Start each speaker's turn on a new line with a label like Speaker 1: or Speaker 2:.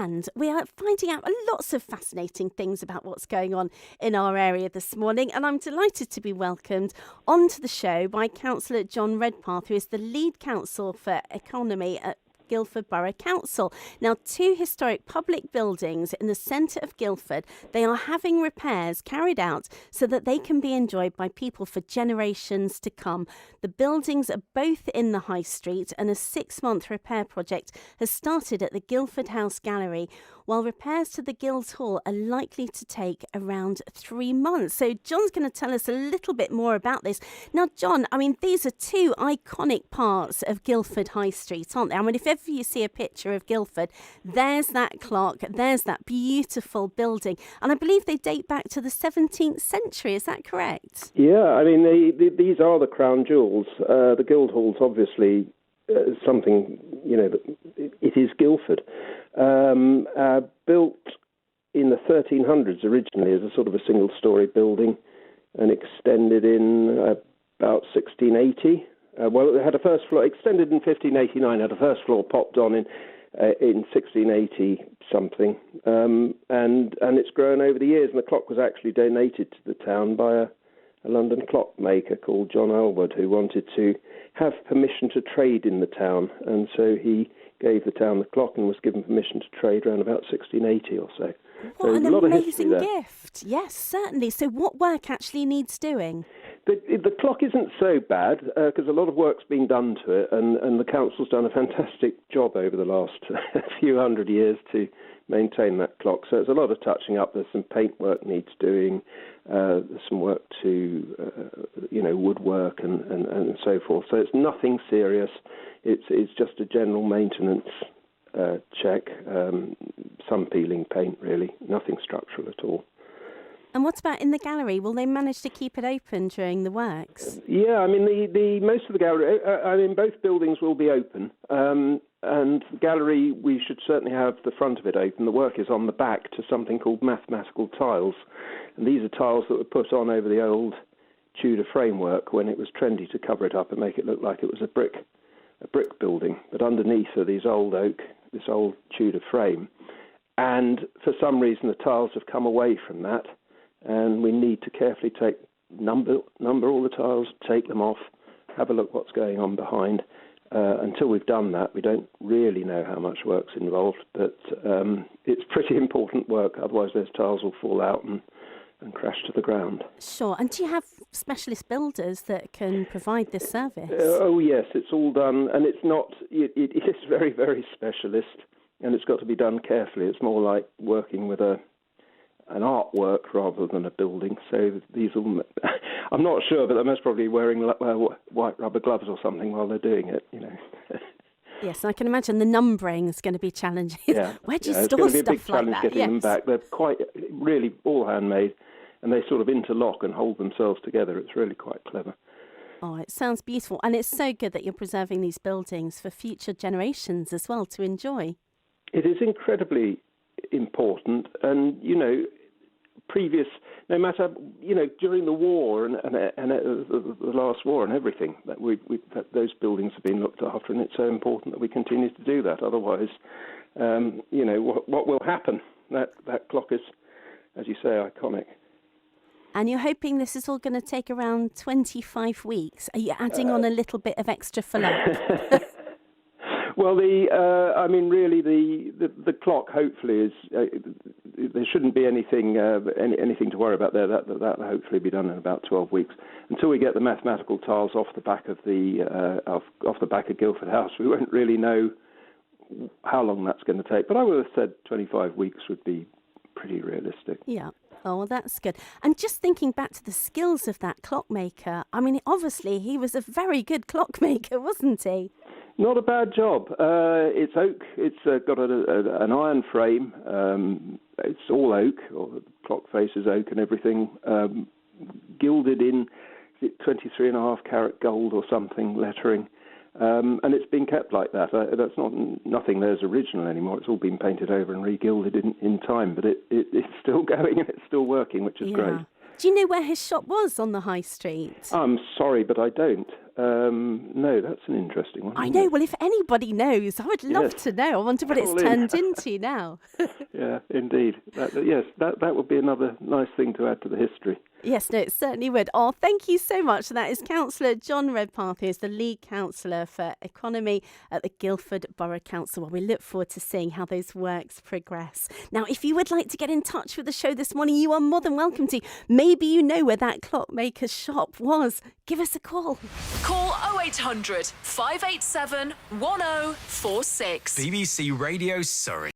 Speaker 1: And we are finding out lots of fascinating things about what's going on in our area this morning. And I'm delighted to be welcomed onto the show by Cllr John Redpath, who is the lead counsel for economy at Guildford Borough Council. Now, two historic public buildings in the centre of Guildford, they are having repairs carried out so that they can be enjoyed by people for generations to come. The buildings are both in the High Street, and a 6-month repair project has started at the Guildford House Gallery, while repairs to the Guildhall are likely to take around 3 months. So John's going to tell us a little bit more about this. Now, John, I mean, these are two iconic parts of Guildford High Street, aren't they? I mean, if ever you see a picture of Guildford, there's that clock, there's that beautiful building. And I believe they date back to the 17th century. Is that correct?
Speaker 2: Yeah, I mean, these are the crown jewels. The Guildhall's obviously something, it is Guildford. Built in the 1300s originally as a sort of a single-storey building and extended in about 1680. It had a first floor, extended in 1589, had a first floor popped on in 1680 something, and it's grown over the years. And the clock was actually donated to the town by a London clockmaker called John Elwood, who wanted to have permission to trade in the town, and so he gave the town the clock and was given permission to trade around about 1680 or so.
Speaker 1: What an amazing gift. Yes, certainly. So what work actually needs doing?
Speaker 2: The clock isn't so bad because a lot of work's been done to it, and the council's done a fantastic job over the last few hundred years to maintain that clock. So it's a lot of touching up. There's some paint work needs doing. There's some work to, woodwork and so forth. So it's nothing serious. It's just a general maintenance check. Some peeling paint, really. Nothing structural at all.
Speaker 1: And what about in the gallery? Will they manage to keep it open during the works?
Speaker 2: Yeah, I mean, the most of the gallery, both buildings will be open. And the gallery, we should certainly have the front of it open. The work is on the back to something called mathematical tiles. And these are tiles that were put on over the old Tudor framework when it was trendy to cover it up and make it look like it was a brick building. But underneath are this old Tudor frame. And for some reason, the tiles have come away from that. And we need to carefully number all the tiles, take them off, have a look what's going on behind. Until we've done that, we don't really know how much work's involved, but it's pretty important work. Otherwise, those tiles will fall out and crash to the ground.
Speaker 1: Sure. And do you have specialist builders that can provide this service?
Speaker 2: Oh, yes, it's all done. And it's not, it is very, very specialist, and it's got to be done carefully. It's more like working with an artwork rather than a building. So these all, I'm not sure, but they're most probably wearing white rubber gloves or something while they're doing it,
Speaker 1: Yes, I can imagine the numbering is going to be challenging.
Speaker 2: Yeah,
Speaker 1: Where do you store stuff like that?
Speaker 2: It's going to be a big challenge getting them back. They're quite, really all handmade, and they sort of interlock and hold themselves together. It's really quite clever.
Speaker 1: Oh, it sounds beautiful. And it's so good that you're preserving these buildings for future generations as well to enjoy.
Speaker 2: It is incredibly important, and no matter during the war and the last war and everything, that those buildings have been looked after, and it's so important that we continue to do that. Otherwise, what will happen? That clock is, as you say, iconic.
Speaker 1: And you're hoping this is all going to take around 25 weeks. Are you adding on a little bit of extra for luck?
Speaker 2: Well, the clock hopefully is. There shouldn't be anything to worry about there. That will hopefully be done in about 12 weeks. Until we get the mathematical tiles off the back of off the back of Guildford House, we won't really know how long that's going to take. But I would have said 25 weeks would be pretty realistic.
Speaker 1: Yeah. Oh, well, that's good. And just thinking back to the skills of that clockmaker, I mean, obviously he was a very good clockmaker, wasn't he?
Speaker 2: Not a bad job. It's oak. It's got an iron frame. It's all oak, or the clock face is oak and everything. Gilded in 23.5 carat gold or something lettering. And it's been kept like that. That's nothing there's original anymore. It's all been painted over and re-gilded in time. But it's still going and it's still working, which is great.
Speaker 1: Do you know where his shop was on the High Street?
Speaker 2: I'm sorry, but I don't. No, that's an interesting one.
Speaker 1: I know. Well, if anybody knows, I would love to know. I wonder what it's turned into now.
Speaker 2: Yeah, indeed. That would be another nice thing to add to the history.
Speaker 1: Yes, no, it certainly would. Oh, thank you so much. That is Cllr John Redpath, who is the lead councillor for economy at the Guildford Borough Council. Well, we look forward to seeing how those works progress. Now, if you would like to get in touch with the show this morning, you are more than welcome to. Maybe you know where that clockmaker's shop was. Give us a call.
Speaker 3: Call 0800 587 1046.
Speaker 4: BBC Radio Surrey.